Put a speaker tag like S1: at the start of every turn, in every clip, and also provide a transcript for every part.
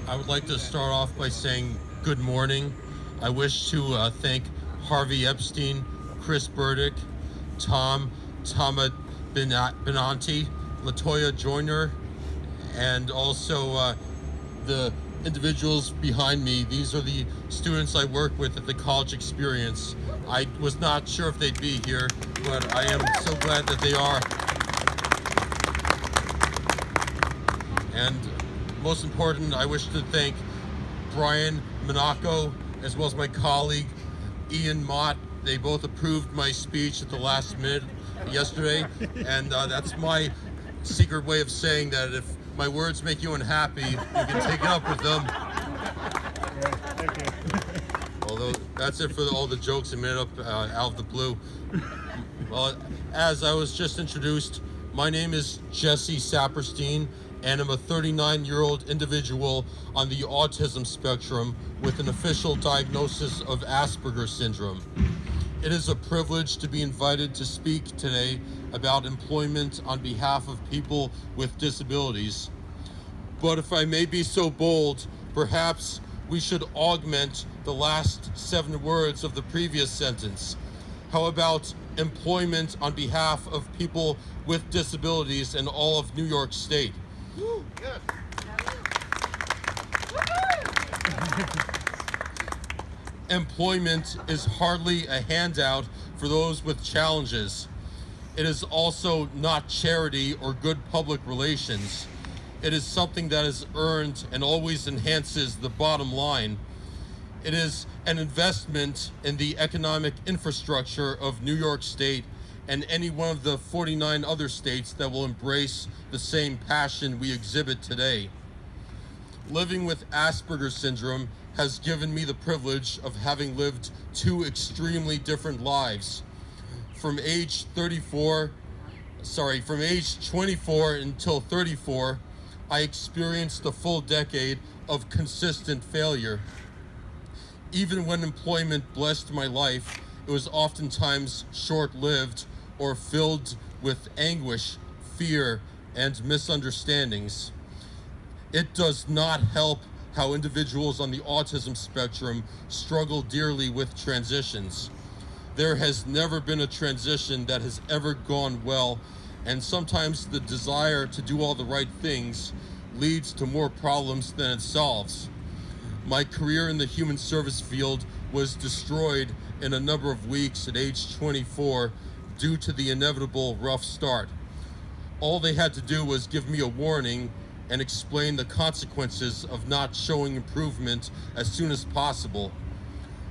S1: I would like to start off by saying good morning. I wish to thank Harvey Epstein, Chris Burdick, Tama Benanti, Latoya Joyner, and also the individuals behind me. These are the students I work with at the college experience. I was not sure if they'd be here, but I am so glad that they are. And most important, I wish to thank Brian Monaco, as well as my colleague, Ian Mott. They both approved my speech at the last minute yesterday, and that's my secret way of saying that if my words make you unhappy, you can take it up with them.
S2: Thank you.
S1: Although that's it for all the jokes I made up out of the blue. Well, as I was just introduced, my name is Jesse Saperstein, and I'm a 39-year-old individual on the autism spectrum with an official diagnosis of Asperger's syndrome. It is a privilege to be invited to speak today about employment on behalf of people with disabilities. But if I may be so bold, perhaps we should augment the last 7 words of the previous sentence. How about employment on behalf of people with disabilities in all of New York State?
S2: Woo, yes.
S1: Employment is hardly a handout for those with challenges. It is also not charity or good public relations. It is something that is earned and always enhances the bottom line. It is an investment in the economic infrastructure of New York State and any one of the 49 other states that will embrace the same passion we exhibit today. Living with Asperger's syndrome has given me the privilege of having lived 2 extremely different lives. From age 24 until 34, I experienced a full decade of consistent failure. Even when employment blessed my life, it was oftentimes short-lived or filled with anguish, fear, and misunderstandings. It does not help how individuals on the autism spectrum struggle dearly with transitions. There has never been a transition that has ever gone well, and sometimes the desire to do all the right things leads to more problems than it solves. My career in the human service field was destroyed in a number of weeks at age 24 due to the inevitable rough start. All they had to do was give me a warning and explain the consequences of not showing improvement as soon as possible.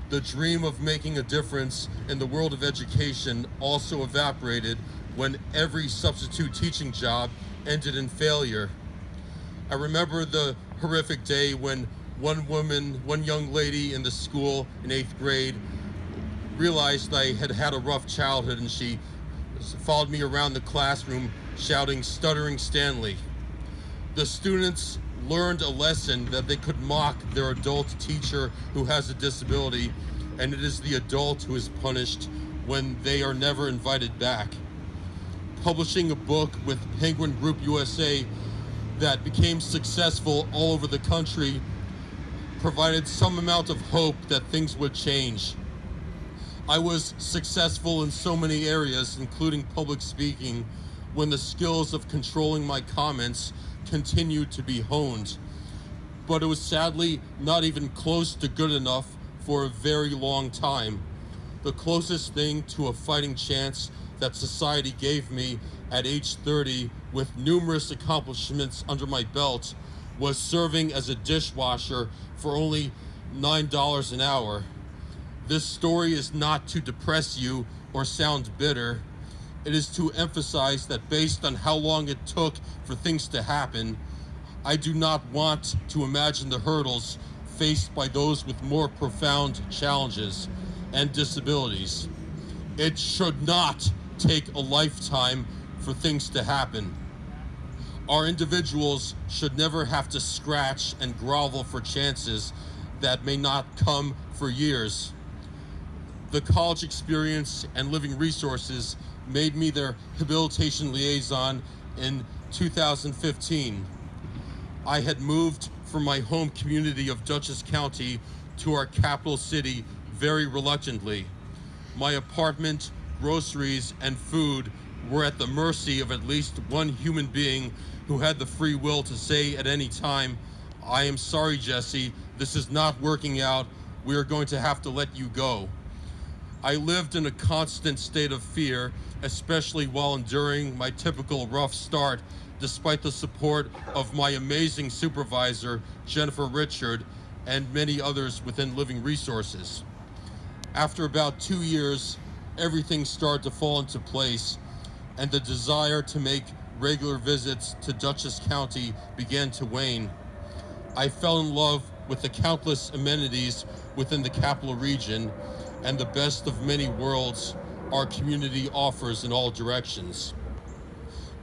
S1: The dream of making a difference in the world of education also evaporated when every substitute teaching job ended in failure. I remember the horrific day when one young lady in the school in 8th grade realized I had had a rough childhood, and she followed me around the classroom shouting, "Stuttering Stanley." The students learned a lesson that they could mock their adult teacher who has a disability, and it is the adult who is punished when they are never invited back. Publishing a book with Penguin Group USA that became successful all over the country provided some amount of hope that things would change. I was successful in so many areas, including public speaking, when the skills of controlling my comments continued to be honed. But it was sadly not even close to good enough for a very long time. The closest thing to a fighting chance that society gave me at age 30, with numerous accomplishments under my belt, was serving as a dishwasher for only $9 an hour. This story is not to depress you or sound bitter. It is to emphasize that based on how long it took for things to happen, I do not want to imagine the hurdles faced by those with more profound challenges and disabilities. It should not take a lifetime for things to happen. Our individuals should never have to scratch and grovel for chances that may not come for years. The college experience and living resources made me their habilitation liaison in 2015. I had moved from my home community of Dutchess County to our capital city very reluctantly. My apartment, groceries, and food were at the mercy of at least one human being who had the free will to say at any time, "I am sorry, Jesse, this is not working out. We are going to have to let you go." I lived in a constant state of fear, especially while enduring my typical rough start, despite the support of my amazing supervisor, Jennifer Richard, and many others within Living Resources. After about 2 years, everything started to fall into place, and the desire to make regular visits to Dutchess County began to wane. I fell in love with the countless amenities within the capital region and the best of many worlds our community offers in all directions.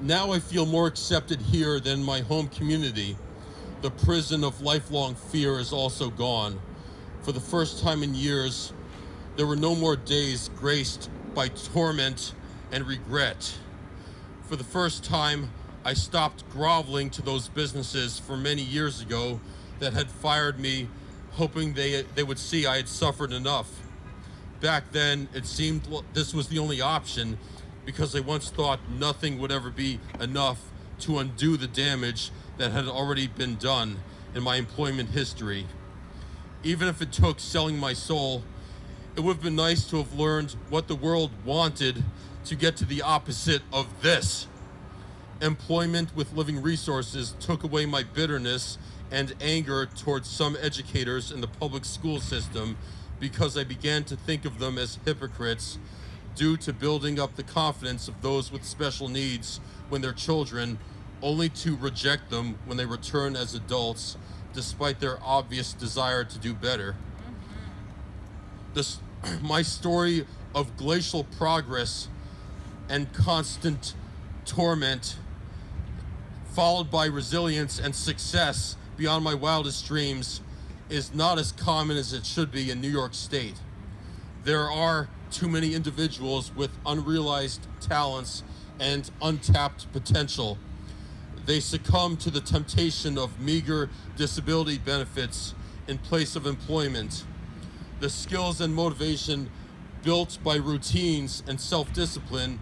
S1: Now I feel more accepted here than my home community. The prison of lifelong fear is also gone. For the first time in years, there were no more days graced by torment and regret. For the first time, I stopped groveling to those businesses for many years ago that had fired me, hoping they would see I had suffered enough. Back then, it seemed this was the only option because I once thought nothing would ever be enough to undo the damage that had already been done in my employment history. Even if it took selling my soul, it would have been nice to have learned what the world wanted to get to the opposite of this. Employment with Living Resources took away my bitterness and anger towards some educators in the public school system because I began to think of them as hypocrites due to building up the confidence of those with special needs when they're children, only to reject them when they return as adults, despite their obvious desire to do better. My story of glacial progress and constant torment, followed by resilience and success beyond my wildest dreams, is not as common as it should be in New York State. There are too many individuals with unrealized talents and untapped potential. They succumb to the temptation of meager disability benefits in place of employment. The skills and motivation built by routines and self-discipline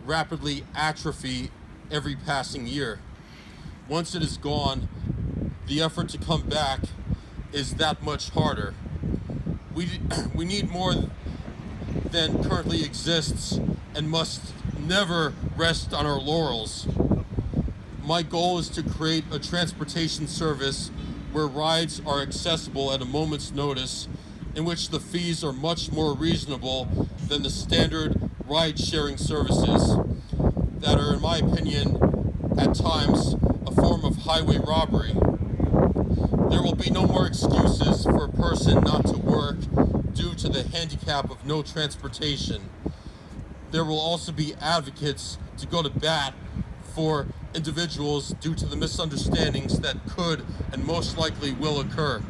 S1: rapidly atrophy every passing year. Once it is gone, the effort to come back is that much harder. We need more than currently exists and must never rest on our laurels. My goal is to create a transportation service where rides are accessible at a moment's notice, in which the fees are much more reasonable than the standard ride-sharing services that are, in my opinion, at times a form of highway robbery. There will be no more excuses for a person not to work due to the handicap of no transportation. There will also be advocates to go to bat for individuals due to the misunderstandings that could and most likely will occur.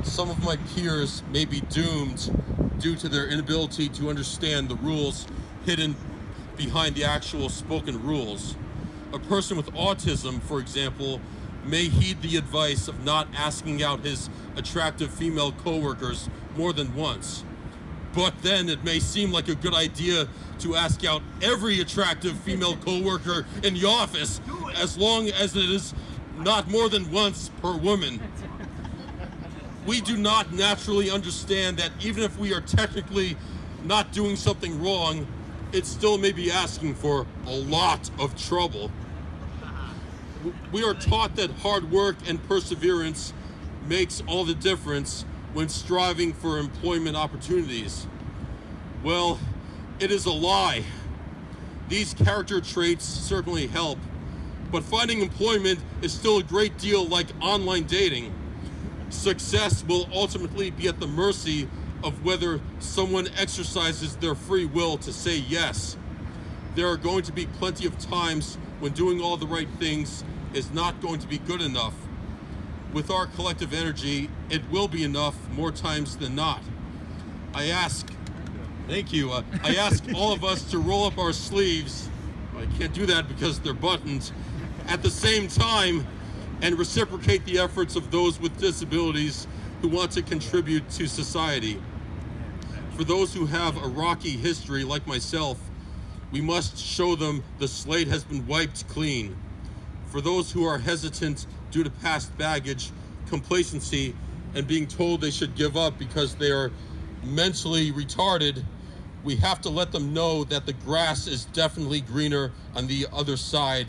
S1: Some of my peers may be doomed due to their inability to understand the rules hidden behind the actual spoken rules. A person with autism, for example, may heed the advice of not asking out his attractive female coworkers more than once. But then it may seem like a good idea to ask out every attractive female coworker in the office, as long as it is not more than once per woman. We do not naturally understand that even if we are technically not doing something wrong, it still may be asking for a lot of trouble. We are taught that hard work and perseverance makes all the difference when striving for employment opportunities. Well, it is a lie. These character traits certainly help, but finding employment is still a great deal like online dating. Success will ultimately be at the mercy of whether someone exercises their free will to say yes. There are going to be plenty of times when doing all the right things is not going to be good enough. With our collective energy, it will be enough more times than not. I ask all of us to roll up our sleeves. I can't do that because they're buttoned. At the same time, and reciprocate the efforts of those with disabilities who want to contribute to society. For those who have a rocky history like myself, we must show them the slate has been wiped clean. For those who are hesitant due to past baggage, complacency, and being told they should give up because they are mentally retarded, we have to let them know that the grass is definitely greener on the other side,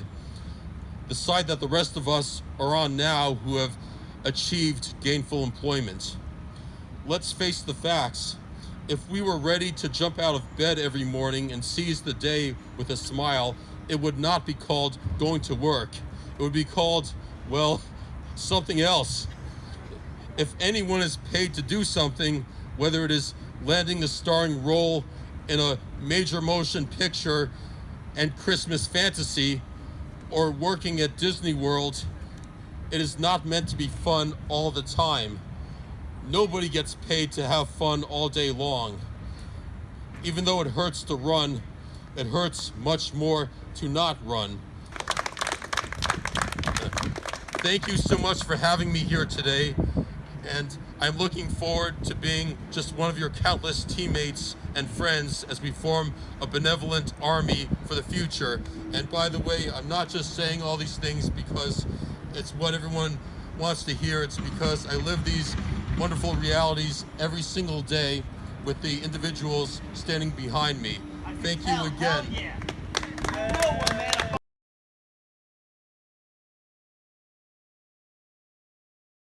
S1: the side that the rest of us are on now who have achieved gainful employment. Let's face the facts. If we were ready to jump out of bed every morning and seize the day with a smile, it would not be called going to work. It would be called, well, something else. If anyone is paid to do something, whether it is landing a starring role in a major motion picture and Christmas fantasy, or working at Disney World, it is not meant to be fun all the time. Nobody gets paid to have fun all day long. Even though it hurts to run, it hurts much more to not run. Thank you so much for having me here today, and I'm looking forward to being just one of your countless teammates and friends as we form a benevolent army for the future. And by the way, I'm not just saying all these things because it's what everyone wants to hear. It's because I live these wonderful realities every single day with the individuals standing behind me. Thank you again.